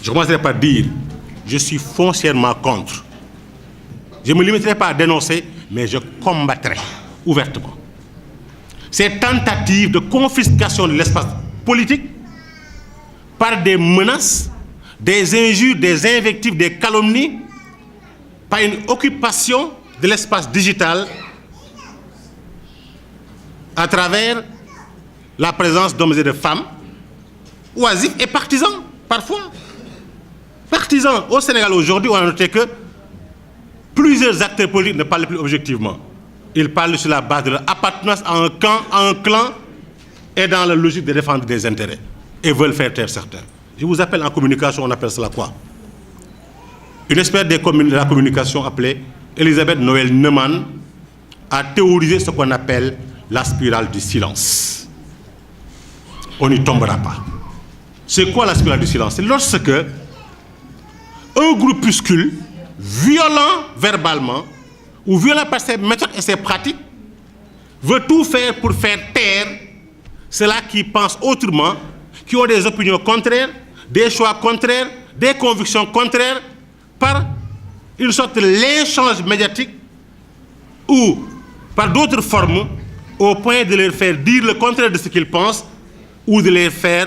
Je commencerai par dire, je suis foncièrement contre. Je ne me limiterai pas à dénoncer, mais je combattrai ouvertement ces tentatives de confiscation de l'espace politique par des menaces, des injures, des invectives, des calomnies, par une occupation de l'espace digital à travers la présence d'hommes et de femmes, oisifs et partisans, parfois. Partisans. Au Sénégal aujourd'hui, on a noté que plusieurs acteurs politiques ne parlent plus objectivement. Ils parlent sur la base de leur appartenance à un camp, à un clan, et dans la logique de défendre des intérêts. Et veulent faire taire certains. Je vous appelle en communication, on appelle cela quoi? Une experte de la communication appelée Elisabeth Noël Neumann a théorisé ce qu'on appelle la spirale du silence. On n'y tombera pas. C'est quoi la spirale du silence? C'est lorsque un groupuscule violent verbalement ou violent par ses méthodes et ses pratiques veut tout faire pour faire taire ceux-là qui pensent autrement, qui ont des opinions contraires, des choix contraires, des convictions contraires, par une sorte de l'échange médiatique ou par d'autres formes, au point de leur faire dire le contraire de ce qu'ils pensent ou de les faire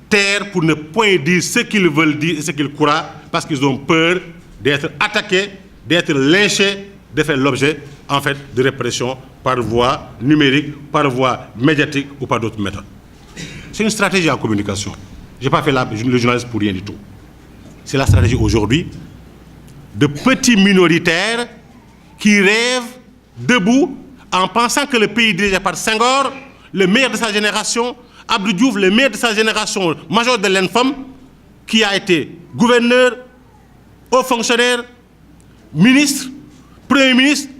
taire pour ne point dire ce qu'ils veulent dire et ce qu'ils croient parce qu'ils ont peur d'être attaqués, d'être lynchés, de faire l'objet en fait de répression par voie numérique, par voie médiatique ou par d'autres méthodes. C'est une stratégie en communication. Je n'ai pas fait le journaliste pour rien du tout. C'est la stratégie aujourd'hui de petits minoritaires qui rêvent debout en pensant que le pays dirigé par Senghor, le meilleur de sa génération, Abdou Diouf, le meilleur de sa génération, major de l'INFOM, qui a été gouverneur, haut fonctionnaire, ministre, premier ministre,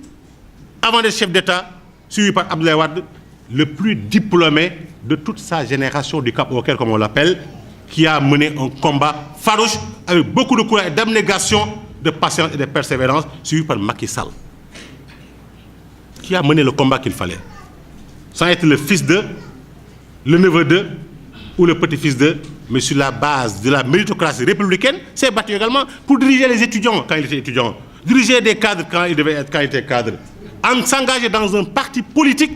avant d'être chef d'État, suivi par Abdoulaye Wade, le plus diplômé de toute sa génération du Cap au Caire, comme on l'appelle, qui a mené un combat farouche avec beaucoup de courage et d'abnégation, de patience et de persévérance, suivi par Macky Sall, qui a mené le combat qu'il fallait, sans être le fils de, le neveu de ou le petit-fils de, mais sur la base de la méritocratie républicaine, s'est battu également pour diriger les étudiants quand il était étudiant, diriger des cadres quand il devait être, quand il était cadre, en s'engager dans un parti politique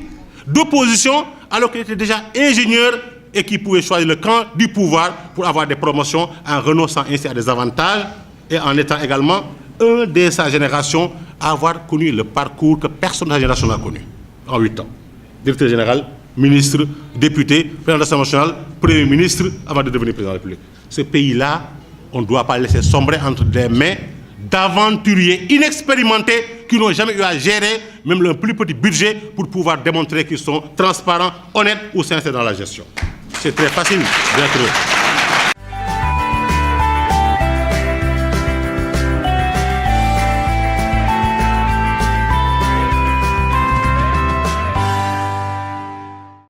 d'opposition alors qu'il était déjà ingénieur et qui pouvait choisir le camp du pouvoir pour avoir des promotions en renonçant ainsi à des avantages et en étant également un de sa génération à avoir connu le parcours que personne de sa génération n'a connu en 8 ans. Directeur général, ministre, député, président de l'Assemblée nationale, premier ministre avant de devenir président de la République. Ce pays-là, on ne doit pas laisser sombrer entre des mains d'aventuriers inexpérimentés qui n'ont jamais eu à gérer même le plus petit budget pour pouvoir démontrer qu'ils sont transparents, honnêtes ou sincères dans la gestion. C'est très facile d'être